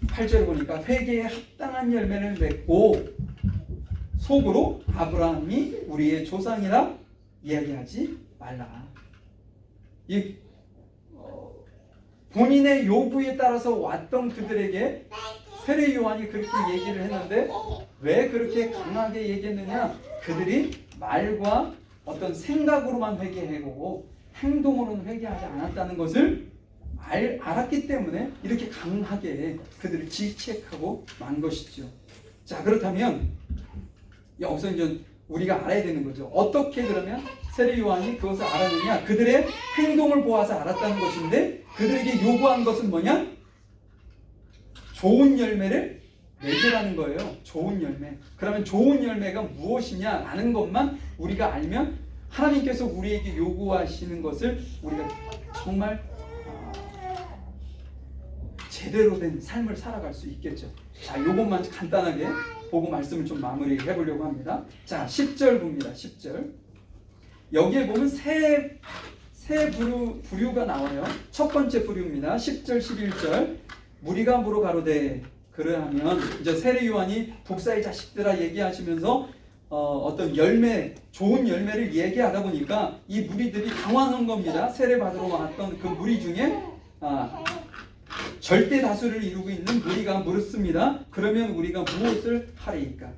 Speaker 1: 8절에 보니까 회개에 합당한 열매를 맺고 속으로 아브라함이 우리의 조상이라 이야기하지 말라. 이 본인의 요구에 따라서 왔던 그들에게 세례 요한이 그렇게 얘기를 했는데 왜 그렇게 강하게 얘기했느냐? 그들이 말과 어떤 생각으로만 회개하고 행동으로는 회개하지 않았다는 것을 알았기 때문에 이렇게 강하게 그들을 질책하고 만 것이죠. 자, 그렇다면 여기서 이제 우리가 알아야 되는 거죠. 어떻게 그러면 세례 요한이 그것을 알았느냐? 그들의 행동을 보아서 알았다는 것인데 그들에게 요구한 것은 뭐냐? 좋은 열매를 맺으라는 거예요. 좋은 열매. 그러면 좋은 열매가 무엇이냐라는 것만 우리가 알면 하나님께서 우리에게 요구하시는 것을 우리가 정말 제대로 된 삶을 살아갈 수 있겠죠. 자, 요것만 간단하게 보고 말씀을 좀 마무리해 보려고 합니다. 자, 10절 봅니다. 10절. 여기에 보면 세 부류가 나와요. 첫 번째 부류입니다. 10절 11절. 무리가 물어 가로되 그러하면 이제 세례 요한이 독사의 자식들아 얘기하시면서 어떤 열매, 좋은 열매를 얘기하다 보니까 이 무리들이 당황한 겁니다. 세례 받으러 왔던 그 무리 중에 절대 다수를 이루고 있는 무리가 물었습니다. 그러면 우리가 무엇을 하리이까?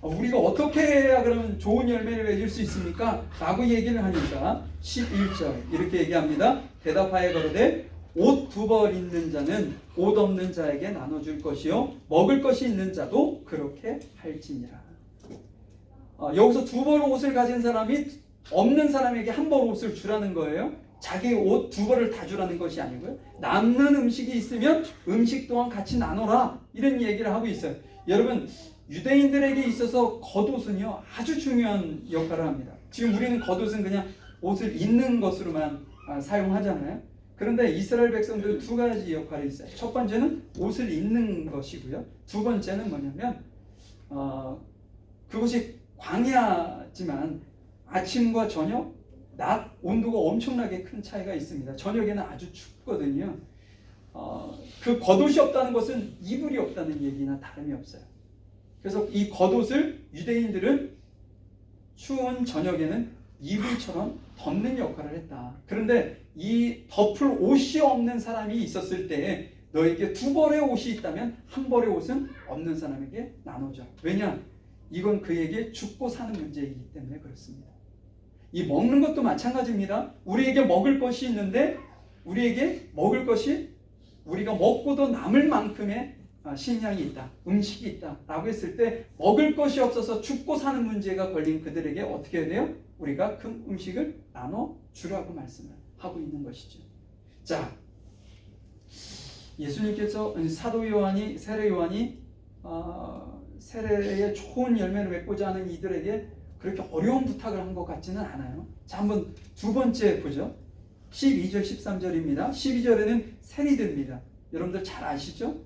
Speaker 1: 우리가 어떻게 해야 그러면 좋은 열매를 맺을 수 있습니까? 라고 얘기를 하니까 11절 이렇게 얘기합니다. 대답하여 가로되 옷 2벌 있는 자는 옷 없는 자에게 나눠줄 것이요 먹을 것이 있는 자도 그렇게 할지니라. 여기서 2벌 옷을 가진 사람이 없는 사람에게 1벌 옷을 주라는 거예요. 자기 옷 2벌을 다 주라는 것이 아니고요. 남는 음식이 있으면 음식 또한 같이 나눠라, 이런 얘기를 하고 있어요. 여러분, 유대인들에게 있어서 겉옷은요 아주 중요한 역할을 합니다. 지금 우리는 겉옷은 그냥 옷을 입는 것으로만 사용하잖아요. 그런데 이스라엘 백성들은 2가지 역할이 있어요. 첫 번째는 옷을 입는 것이고요. 두 번째는 뭐냐면 그것이 광야지만 아침과 저녁, 낮 온도가 엄청나게 큰 차이가 있습니다. 저녁에는 아주 춥거든요. 그 겉옷이 없다는 것은 이불이 없다는 얘기나 다름이 없어요. 그래서 이 겉옷을 유대인들은 추운 저녁에는 이불처럼 덮는 역할을 했다. 그런데 이 덮을 옷이 없는 사람이 있었을 때 너에게 2벌의 옷이 있다면 1벌의 옷은 없는 사람에게 나눠줘. 왜냐? 이건 그에게 죽고 사는 문제이기 때문에 그렇습니다. 이 먹는 것도 마찬가지입니다. 우리에게 먹을 것이 있는데 우리에게 먹을 것이 우리가 먹고도 남을 만큼의 식량이 있다, 음식이 있다 라고 했을 때 먹을 것이 없어서 죽고 사는 문제가 걸린 그들에게 어떻게 해야 돼요? 우리가 그 음식을 나눠주라고 말씀을 하고 있는 것이죠. 자, 예수님께서 사도 요한이, 세례 요한이 세례에 좋은 열매를 맺고자 하는 이들에게 그렇게 어려운 부탁을 한 것 같지는 않아요. 자, 한번 두 번째 보죠. 12절 13절입니다. 12절에는 세리들입니다. 여러분들 잘 아시죠?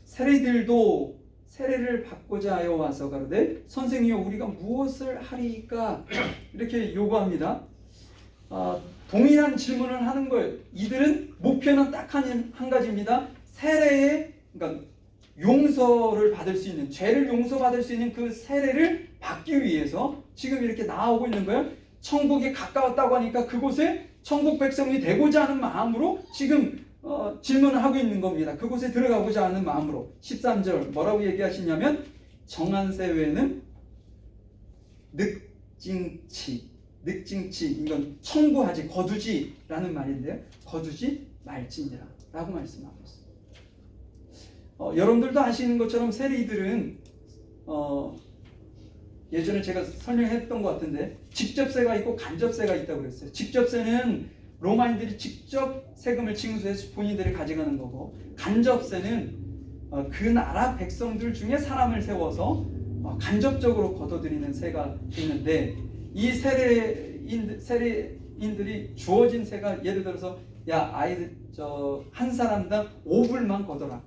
Speaker 1: 세리들도 세례를 받고자 하여 와서 가로되 선생이여 우리가 무엇을 하리이까 이렇게 요구합니다. 동일한 질문을 하는 거예요. 이들은 목표는 딱 한 가지입니다. 세례에 그러니까 용서를 받을 수 있는 죄를 용서받을 수 있는 그 세례를 받기 위해서 지금 이렇게 나오고 있는 거예요. 천국이 가까웠다고 하니까 그곳에 천국 백성이 되고자 하는 마음으로 지금 질문을 하고 있는 겁니다. 그곳에 들어가고자 하는 마음으로. 13절 뭐라고 얘기하시냐면 정한세 외에는 늑징치 이건 청구하지 거두지라는 말인데요. 거두지 말지니라 라고 말씀하고 있습니다. 여러분들도 아시는 것처럼 세리들은 예전에 제가 설명했던 것 같은데 직접세가 있고 간접세가 있다고 그랬어요. 직접세는 로마인들이 직접 세금을 징수해서 본인들이 가져가는 거고, 간접세는 그 나라 백성들 중에 사람을 세워서 간접적으로 걷어들이는 세가 있는데, 이 세례인들이 주어진 세가 예를 들어서 야 아이들 한 사람당 5불만 걷어라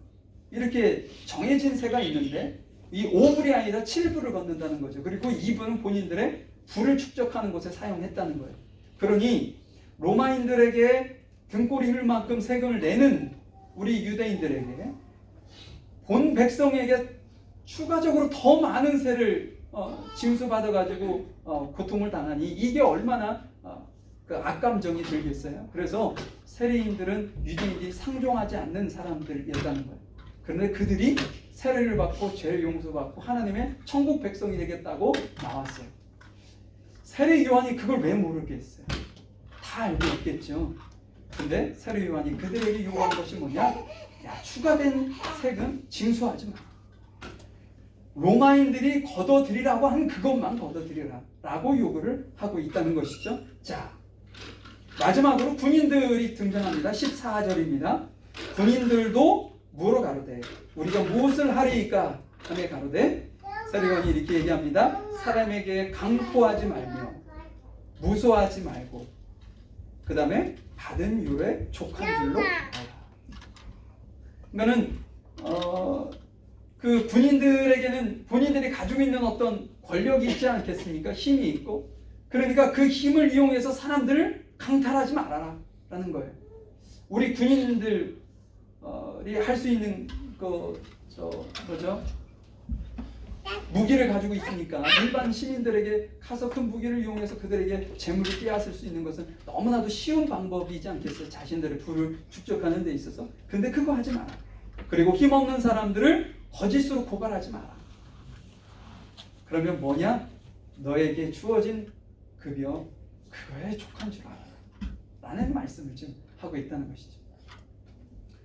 Speaker 1: 이렇게 정해진 세가 있는데, 이 5불이 아니라 7불을 걷는다는 거죠. 그리고 2불은 본인들의 부를 축적하는 곳에 사용했다는 거예요. 그러니 로마인들에게 등골이 흘 만큼 세금을 내는 우리 유대인들에게 본 백성에게 추가적으로 더 많은 세를 징수받아가지고 고통을 당하니 이게 얼마나 그 악감정이 들겠어요. 그래서 세리인들은 유대인들이 상종하지 않는 사람들이었다는 거예요. 그런데 그들이 세례를 받고 죄를 용서받고 하나님의 천국 백성이 되겠다고 나왔어요. 세례 요한이 그걸 왜 모르겠어요? 다 알고 있겠죠. 근데 세례 요한이 그들에게 요구한 것이 뭐냐? 야, 추가된 세금 징수하지 마. 로마인들이 걷어들이라고 한 그것만 걷어들이라 라고 요구를 하고 있다는 것이죠. 자, 마지막으로 군인들이 등장합니다. 14절입니다. 군인들도 물어 가로되 우리가 무엇을 하리이까 하며 가로되 세례요한이 이렇게 얘기합니다. 사람에게 강포하지 말며 무소하지 말고 그 다음에 받은 율에 족한 줄로 알아. 그러니까는 그 군인들에게는 본인들이 가지고 있는 어떤 권력이 있지 않겠습니까? 힘이 있고, 그러니까 그 힘을 이용해서 사람들을 강탈하지 말아라 라는 거예요. 우리 군인들이 할 수 있는 뭐죠? 무기를 가지고 있으니까 일반 시민들에게 가서 그 무기를 이용해서 그들에게 재물을 빼앗을 수 있는 것은 너무나도 쉬운 방법이지 않겠어요? 자신들의 부를 축적하는 데 있어서. 근데 그거 하지 마라. 그리고 힘없는 사람들을 거짓으로 고발하지 마라. 그러면 뭐냐? 너에게 주어진 급여 그거에 족한 줄 알아 라는 말씀을 지금 하고 있다는 것이죠.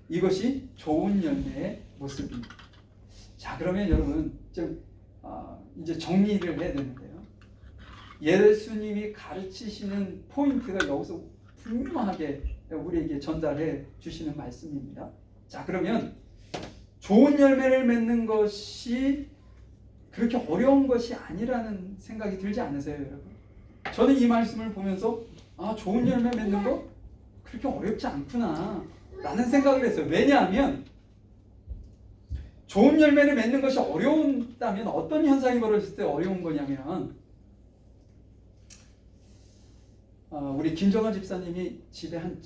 Speaker 1: 이것이 좋은 열매의 모습입니다. 자, 그러면 여러분 좀 이제 정리를 해야 되는데요. 예수님이 가르치시는 포인트가 여기서 분명하게 우리에게 전달해 주시는 말씀입니다. 자, 그러면 좋은 열매를 맺는 것이 그렇게 어려운 것이 아니라는 생각이 들지 않으세요, 여러분? 저는 이 말씀을 보면서 좋은 열매 맺는 거 그렇게 어렵지 않구나 라는 생각을 했어요. 왜냐하면 좋은 열매를 맺는 것이 어려운다면 어떤 현상이 벌어졌을 때 어려운 거냐면, 우리 김정환 집사님이 집에 한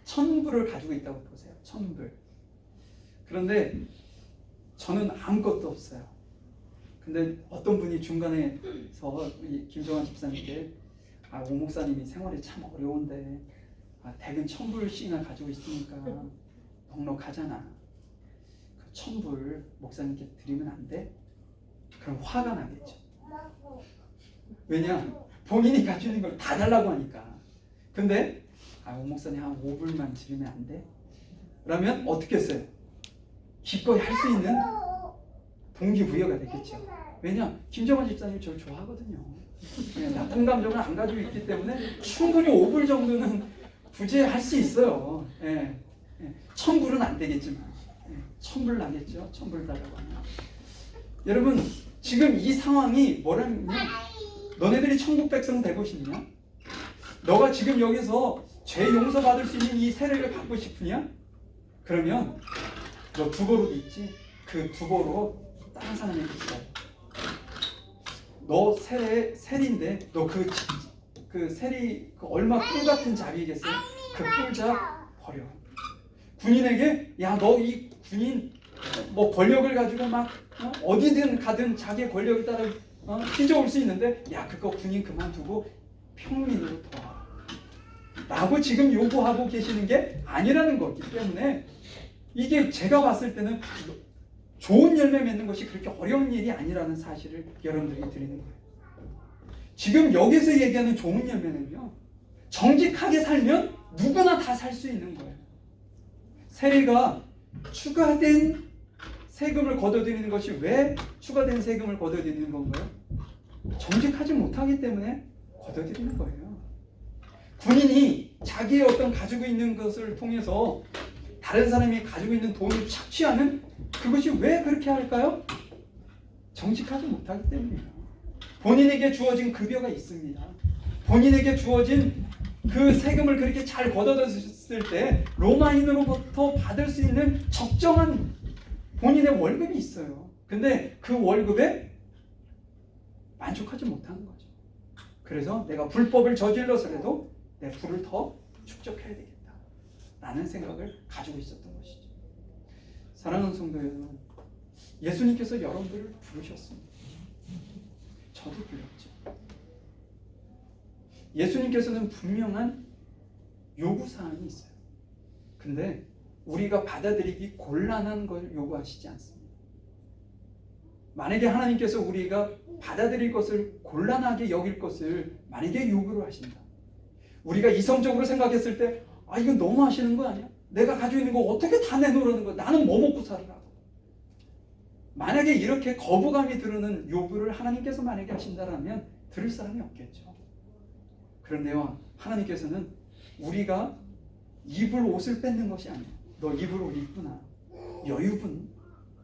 Speaker 1: 1000불을 가지고 있다고 보세요. 1000불. 그런데 저는 아무것도 없어요. 근데 어떤 분이 중간에서 김정환 집사님께 오 목사님이 생활이 참 어려운데 대근 1000불씩이나 가지고 있으니까 넉넉하잖아. 그 1000불 목사님께 드리면 안 돼? 그럼 화가 나겠죠. 왜냐? 본인이 가지고 있는 걸 다 달라고 하니까. 근데 오 목사님 한 5불만 드리면 안 돼? 그러면 어떻게 했어요? 기꺼이 할 수 있는 동기부여가 되겠죠. 왜냐? 김정환 집사님이 저를 좋아하거든요. 나쁜 감정을 안 가지고 있기 때문에 충분히 5불 정도는 부재할 수 있어요. 1000불은 안 되겠지만 1000불 나겠죠. 1000불 달라고 하면. 여러분 지금 이 상황이 뭐라면, 너네들이 천국 백성 되고 싶냐? 너가 지금 여기서 죄 용서받을 수 있는 이 세례를 받고 싶으냐? 그러면 너 두 그릇 있지? 그 두보로 다른 사람에게 줘요. 너 셀인데 너 그 셀이 그 얼마 꿀 같은 잡이겠어요? 그 꿀잡 버려. 군인에게 야 너 이 군인 뭐 권력을 가지고 막 어디든 가든 자기의 권력에 따라 휘저을 수 있는데 야 그거 군인 그만두고 평민으로 돌아와 라고 지금 요구하고 계시는 게 아니라는 거기 때문에 이게 제가 봤을 때는 좋은 열매 맺는 것이 그렇게 어려운 일이 아니라는 사실을 여러분들에게 드리는 거예요. 지금 여기서 얘기하는 좋은 열매는요, 정직하게 살면 누구나 다 살 수 있는 거예요. 세리가 추가된 세금을 걷어들이는 것이 왜 추가된 세금을 걷어들이는 건가요? 정직하지 못하기 때문에 걷어들이는 거예요. 군인이 자기의 어떤 가지고 있는 것을 통해서 다른 사람이 가지고 있는 돈을 착취하는 그것이 왜 그렇게 할까요? 정직하지 못하기 때문이에요. 본인에게 주어진 급여가 있습니다. 본인에게 주어진 그 세금을 그렇게 잘 걷어들였을 때 로마인으로부터 받을 수 있는 적정한 본인의 월급이 있어요. 근데 그 월급에 만족하지 못하는 거죠. 그래서 내가 불법을 저질러서라도 내 부를 더 축적해야 되겠다 라는 생각을 가지고 있었던 것이죠. 사랑하는 성도 여러분, 예수님께서 여러분들을 부르셨습니다. 저도 불렀죠. 예수님께서는 분명한 요구사항이 있어요. 근데 우리가 받아들이기 곤란한 걸 요구하시지 않습니다. 만약에 하나님께서 우리가 받아들일 것을 곤란하게 여길 것을 만약에 요구를 하신다. 우리가 이성적으로 생각했을 때 이건 너무 하시는 거 아니야? 내가 가지고 있는 거 어떻게 다 내놓으라는 거야? 나는 뭐 먹고 살으라고. 만약에 이렇게 거부감이 드는 요구를 하나님께서 만약에 하신다면 들을 사람이 없겠죠. 그런데요, 하나님께서는 우리가 입을 옷을 뺏는 것이 아니에요. 너 입을 옷 입구나. 여유분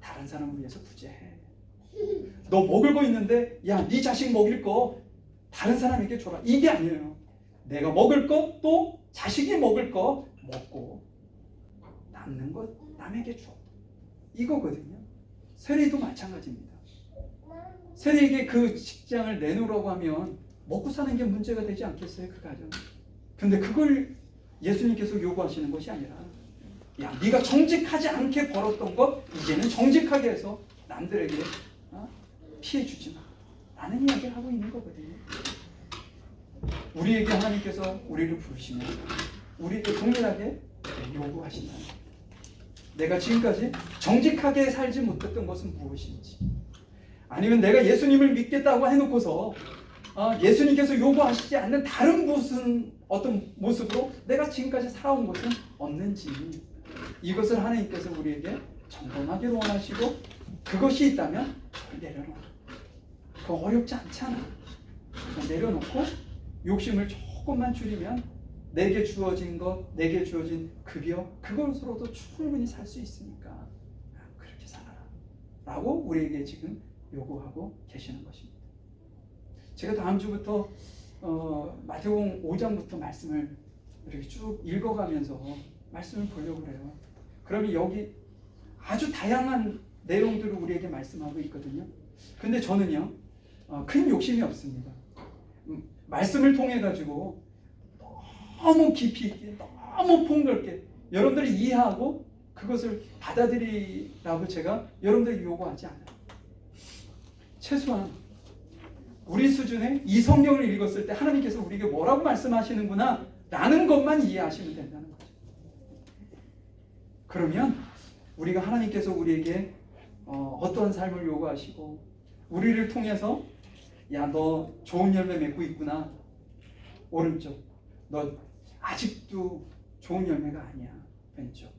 Speaker 1: 다른 사람을 위해서 구제해. 너 먹을 거 있는데 야, 네 자식 먹일 거 다른 사람에게 줘라. 이게 아니에요. 내가 먹을 거 또 자식이 먹을 거 먹고 남는 것 남에게 줘. 이거거든요. 세리도 마찬가지입니다. 세리에게 그 직장을 내놓으라고 하면 먹고 사는 게 문제가 되지 않겠어요? 그 가정. 근데 그걸 예수님께서 요구하시는 것이 아니라 야, 네가 정직하지 않게 벌었던 것 이제는 정직하게 해서 남들에게 피해 주지 마 라는 이야기를 하고 있는 거거든요. 우리에게 하나님께서 우리를 부르시면 우리에게 동일하게 요구하신다. 내가 지금까지 정직하게 살지 못했던 것은 무엇인지, 아니면 내가 예수님을 믿겠다고 해놓고서 예수님께서 요구하시지 않는 다른 무슨 어떤 모습으로 내가 지금까지 살아온 것은 없는지, 이것을 하나님께서 우리에게 점검하기를 원하시고, 그것이 있다면 내려놓아. 그거 어렵지 않잖아. 내려놓고 욕심을 조금만 줄이면 내게 주어진 것, 내게 주어진 급여, 그것으로도 충분히 살 수 있으니까 그렇게 살아라 라고 우리에게 지금 요구하고 계시는 것입니다. 제가 다음 주부터 마태복음 5장부터 말씀을 이렇게 쭉 읽어가면서 말씀을 보려고 해요. 그러면 여기 아주 다양한 내용들을 우리에게 말씀하고 있거든요. 근데 저는요, 큰 욕심이 없습니다. 말씀을 통해 가지고 너무 깊이 있게, 너무 폭넓게 여러분들이 이해하고 그것을 받아들이라고 제가 여러분들에게 요구하지 않아요. 최소한 우리 수준의 이 성경을 읽었을 때 하나님께서 우리에게 뭐라고 말씀하시는구나 라는 것만 이해하시면 된다는 거죠. 그러면 우리가 하나님께서 우리에게 어떠한 삶을 요구하시고 우리를 통해서 야, 너 좋은 열매 맺고 있구나. 오른쪽. 너 아직도 좋은 열매가 아니야. 왼쪽.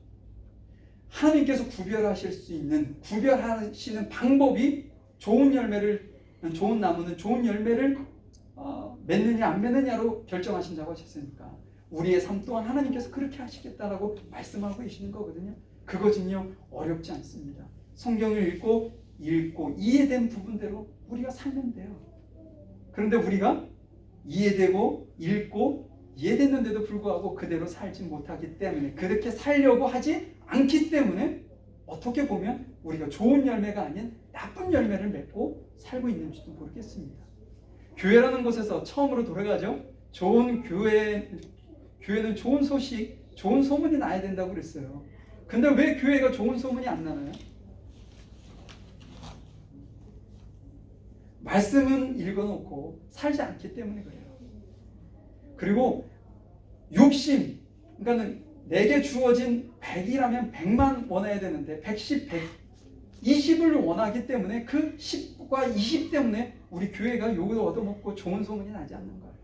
Speaker 1: 하나님께서 구별하실 수 있는, 구별하시는 방법이 좋은 나무는 좋은 열매를 맺느냐 안 맺느냐로 결정하신다고 하셨으니까 우리의 삶 또한 하나님께서 그렇게 하시겠다라고 말씀하고 계시는 거거든요. 그것은요, 어렵지 않습니다. 성경을 읽고 이해된 부분대로 우리가 살면 돼요. 그런데 우리가 이해되고 읽고 이해됐는데도 불구하고 그대로 살지 못하기 때문에, 그렇게 살려고 하지 않기 때문에 어떻게 보면 우리가 좋은 열매가 아닌 나쁜 열매를 맺고 살고 있는지도 모르겠습니다. 교회라는 곳에서 처음으로 돌아가죠. 좋은 교회는 좋은 소식, 좋은 소문이 나야 된다고 그랬어요. 근데 왜 교회가 좋은 소문이 안 나나요? 말씀은 읽어놓고 살지 않기 때문에 그래요. 그리고 욕심, 그러니까 내게 주어진 100이라면 100만 원해야 되는데 110, 120을 원하기 때문에 그 10과 20 때문에 우리 교회가 욕을 얻어먹고 좋은 소문이 나지 않는 거예요.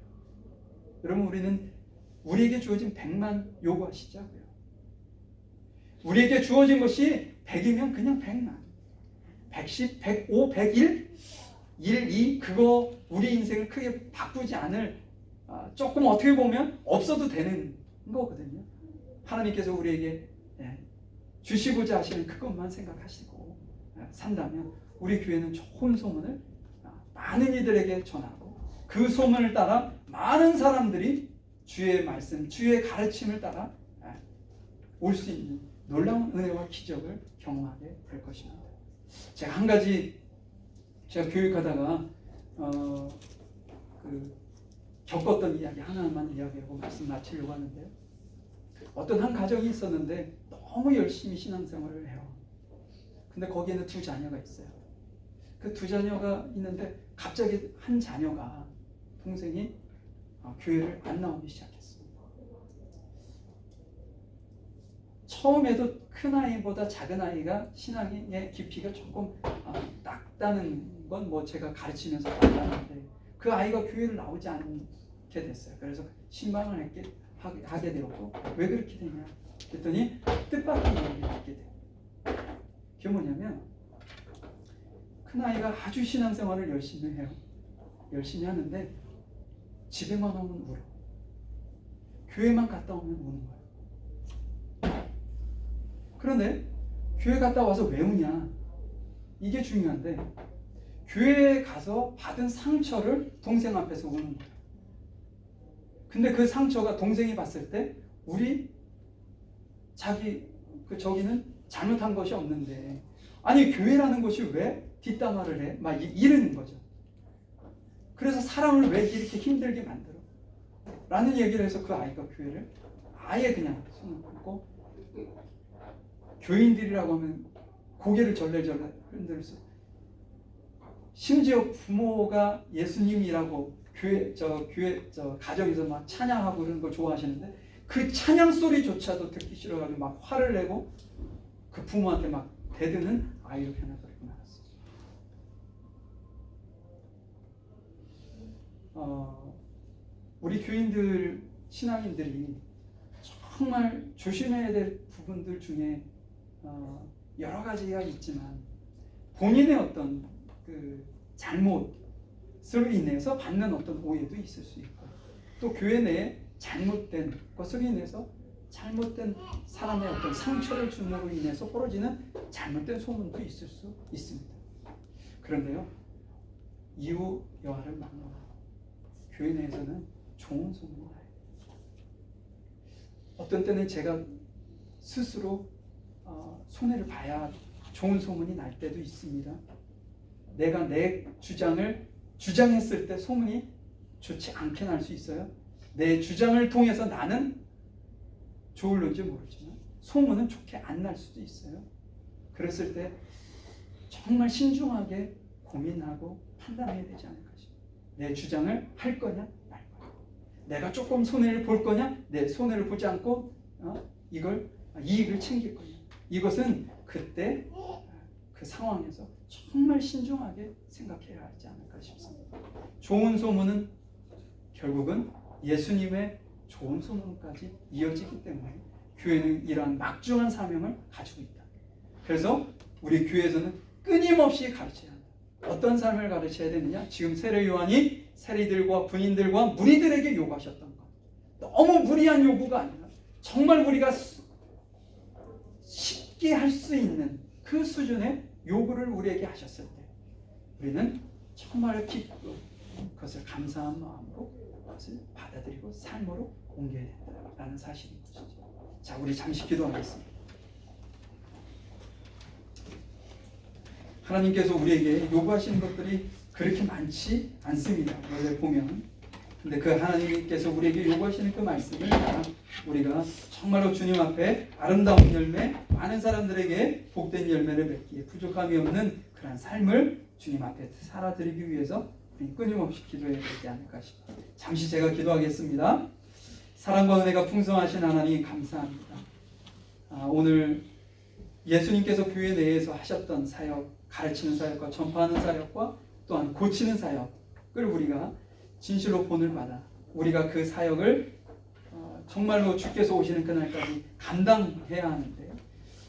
Speaker 1: 여러분, 우리는 우리에게 주어진 100만 요구하시자고요. 우리에게 주어진 것이 100이면 그냥 100만, 110, 105, 101, 1, 2 그거 우리 인생을 크게 바꾸지 않을, 조금 어떻게 보면 없어도 되는 거거든요. 하나님께서 우리에게 주시고자 하시는 그것만 생각하시고 산다면 우리 교회는 좋은 소문을 많은 이들에게 전하고 그 소문을 따라 많은 사람들이 주의 말씀, 주의 가르침을 따라 올 수 있는 놀라운 은혜와 기적을 경험하게 될 것입니다. 제가 한 가지, 제가 교육하다가 겪었던 이야기 하나만 이야기하고 말씀 마치려고 하는데요. 어떤 한 가정이 있었는데 너무 열심히 신앙생활을 해요. 근데 거기에는 두 자녀가 있어요. 그 두 자녀가 있는데 갑자기 한 자녀가, 동생이 교회를 안 나오기 시작했습니다. 처음에도 큰 아이보다 작은 아이가 신앙의 깊이가 조금 낮다는 건 뭐 제가 가르치면서 알았는데 그 아이가 교회를 나오지 않게 됐어요. 그래서 신방을 하게 되었고, 왜 그렇게 되냐 그랬더니 뜻밖의 이야기를 듣게 돼요. 그게 뭐냐면 큰아이가 아주 신앙생활을 열심히 해요. 열심히 하는데 집에만 오면 울어. 교회만 갔다 오면 우는 거예요. 그런데 교회 갔다 와서 왜 우냐, 이게 중요한데 교회에 가서 받은 상처를 동생 앞에서 우는 거예요. 근데 그 상처가 동생이 봤을 때 저기는 잘못한 것이 없는데, 아니 교회라는 것이 왜 뒷담화를 해? 막 이러는 거죠. 그래서 사람을 왜 이렇게 힘들게 만들어? 라는 얘기를 해서 그 아이가 교회를 아예 그냥 손을 뻗고, 교인들이라고 하면 고개를 절레절레 흔들 수, 심지어 부모가 예수님이라고 가정에서 막 찬양하고 그러는 걸 좋아하시는데 그 찬양 소리조차도 듣기 싫어가지고 막 화를 내고 그 부모한테 막 대드는 아이로 변해버리고 말았어요. 우리 교인들, 신앙인들이 정말 조심해야 될 부분들 중에 여러 가지가 있지만, 본인의 어떤 그 잘못으로 인해서 받는 어떤 오해도 있을 수 있고, 또 교회 내에 잘못된 것으로 인해서 잘못된 사람의 어떤 상처를 줌으로 인해서 벌어지는 잘못된 소문도 있을 수 있습니다. 그런데요, 이후 여하를 막론하고 교회 내에서는 좋은 소문이 나요. 어떤 때는 제가 스스로 손해를 봐야 좋은 소문이 날 때도 있습니다. 내가 내 주장을 주장했을 때 소문이 좋지 않게 날 수 있어요. 내 주장을 통해서 나는 좋을런지 모르지만 소문은 좋게 안 날 수도 있어요. 그랬을 때 정말 신중하게 고민하고 판단해야 되지 않을까 싶어요. 내 주장을 할 거냐 말 거냐, 내가 조금 손해를 볼 거냐, 내 손해를 보지 않고 이익을 챙길 거냐. 이것은 그때 그 상황에서 정말 신중하게 생각해야 하지 않을까 싶습니다. 좋은 소문은 결국은 예수님의 좋은 소문까지 이어지기 때문에 교회는 이러한 막중한 사명을 가지고 있다. 그래서 우리 교회에서는 끊임없이 가르쳐야 한다. 어떤 삶을 가르쳐야 되느냐? 지금 세례 요한이 세리들과 군인들과 무리들에게 요구하셨던 것, 너무 무리한 요구가 아니라 정말 우리가 쉽게 할 수 있는 그 수준의 요구를 우리에게 하셨을 때 우리는 정말 기쁘고 그것을 감사한 마음으로 그것을 받아들이고 삶으로 옮겨야 된다라는 사실인 것이죠. 자, 우리 잠시 기도하겠습니다. 하나님께서 우리에게 요구하시는 것들이 그렇게 많지 않습니다. 원래 보면. 근데 그 하나님께서 우리에게 요구하시는 그 말씀을 우리가 정말로 주님 앞에 아름다운 열매, 많은 사람들에게 복된 열매를 맺기에 부족함이 없는 그런 삶을 주님 앞에 살아드리기 위해서 우리 끊임없이 기도해야 되지 않을까 싶습니다. 잠시 제가 기도하겠습니다. 사랑과 은혜가 풍성하신 하나님 감사합니다. 오늘 예수님께서 교회 내에서 하셨던 사역, 가르치는 사역과 전파하는 사역과 또한 고치는 사역을 우리가 진실로 본을 받아 우리가 그 사역을 정말로 주께서 오시는 그날까지 감당해야 하는데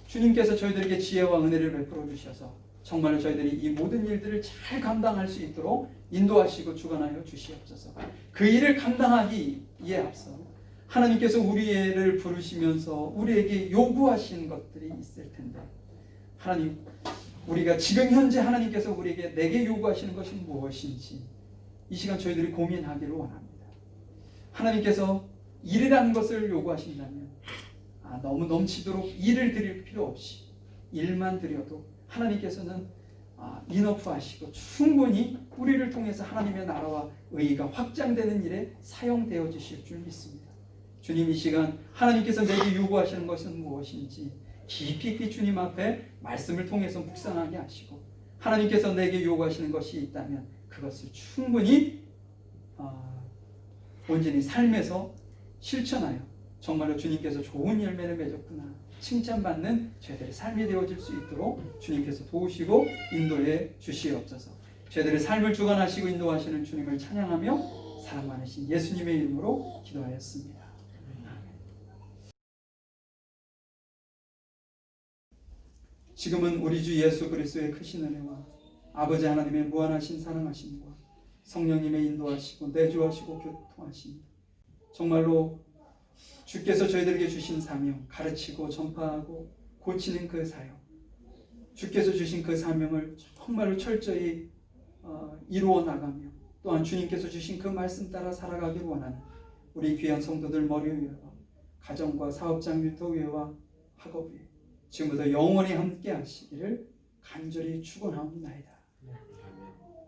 Speaker 1: 주님께서 저희들에게 지혜와 은혜를 베풀어 주셔서 정말로 저희들이 이 모든 일들을 잘 감당할 수 있도록 인도하시고 주관하여 주시옵소서. 그 일을 감당하기에 앞서 하나님께서 우리를 부르시면서 우리에게 요구하시는 것들이 있을 텐데 하나님, 우리가 지금 현재 하나님께서 우리에게 내게 요구하시는 것이 무엇인지 이 시간 저희들이 고민하기를 원합니다. 하나님께서 일이라는 것을 요구하신다면 너무 넘치도록 일을 드릴 필요 없이 일만 드려도 하나님께서는 인어프 하시고 충분히 우리를 통해서 하나님의 나라와 의의가 확장되는 일에 사용되어 주실 줄 믿습니다. 주님, 이 시간 하나님께서 내게 요구하시는 것은 무엇인지 깊이 있게 주님 앞에 말씀을 통해서 묵상하게 하시고 하나님께서 내게 요구하시는 것이 있다면 그것을 충분히 온전히 삶에서 실천하여 정말로 주님께서 좋은 열매를 맺었구나 칭찬받는 저희들의 삶이 되어질 수 있도록 주님께서 도우시고 인도해 주시옵소서. 저희들의 삶을 주관하시고 인도하시는 주님을 찬양하며 사랑 많으신 예수님의 이름으로 기도하였습니다. 지금은 우리 주 예수 그리스도의 크신 은혜와 아버지 하나님의 무한하신 사랑하심과 성령님의 인도하시고 내주하시고 교통하심, 정말로 주께서 저희들에게 주신 사명, 가르치고 전파하고 고치는 그 사역, 주께서 주신 그 사명을 정말로 철저히 이루어 나가며 또한 주님께서 주신 그 말씀 따라 살아가기를 원하는 우리 귀한 성도들 머리 위와 가정과 사업장 유토위와 학업 위에 지금부터 영원히 함께 하시기를 간절히 축원하옵나이다.